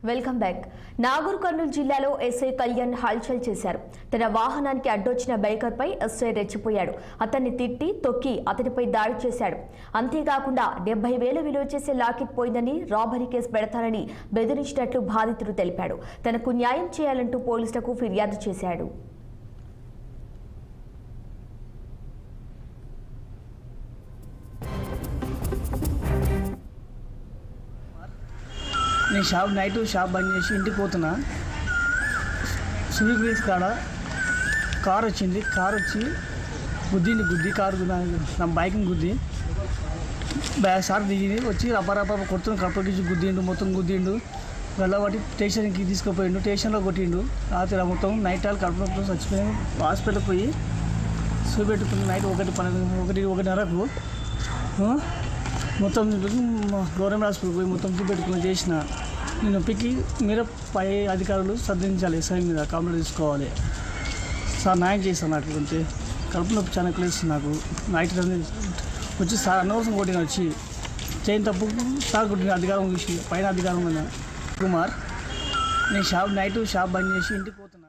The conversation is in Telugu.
Welcome back. నాగూర్ కర్నూలు జిల్లాలో ఎస్ఐ కళ్యాణ్ హల్చల్ చేశారు. తన వాహనానికి అడ్డొచ్చిన బైకర్పై ఎస్ఐ రెచ్చిపోయాడు. అతన్ని తిట్టి తొక్కి అతనిపై దాడి చేశాడు. అంతేకాకుండా 70,000 విలువ చేసే లాకెట్ పోయిందని, రాబరీ కేసు పెడతానని బెదిరించినట్లు బాధితుడు తెలిపాడు. తనకు న్యాయం చేయాలంటూ పోలీసులకు ఫిర్యాదు చేశాడు. నేను నైట్ షాప్ బంద్ చేసి ఇంటికి పోతున్నా. స్విమ్మింగ్ పూల్స్ కాడ కార్ వచ్చింది. కార్ వచ్చి గుద్ది కారు నా బైక్ని గుద్ది సార్ దిగింది. వచ్చి రప్ప కొడుతున్న కప్పటికి గుద్దిండు, మొత్తం గుద్దిండు. వెళ్ళబట్టి స్టేషన్కి తీసుకుపోయిండు. స్టేషన్లో కొట్టిండు. రాత్రి మొత్తం నైట్ వాళ్ళు కడుపులో చచ్చిపోయి హాస్పిటల్కి పోయి చూపెట్టుకుని నైట్ 1:30కు మొత్తం గవర్నమెంట్ హాస్పిటల్కి పోయి మొత్తం చూపెట్టుకుని చేసిన. నేను పిక్కి మీరు పై అధికారులు శ్రద్ధించాలి. ఎస్ఐ మీద కంప్లైంట్ తీసుకోవాలి. సార్ న్యాయం చేస్తాను. నాకు కొంచెం కడుపు నొప్పి చాలా ఎక్కువ నాకు. నైట్ వచ్చి సార్ అనవసరం కొట్టిన వచ్చి చేయని తప్పు సార్ కొట్టిన అధికారం చూసి పైన అధికారం కుమార్. నేను నైట్ షాప్ బంద్ చేసి ఇంటికి పోతున్నా.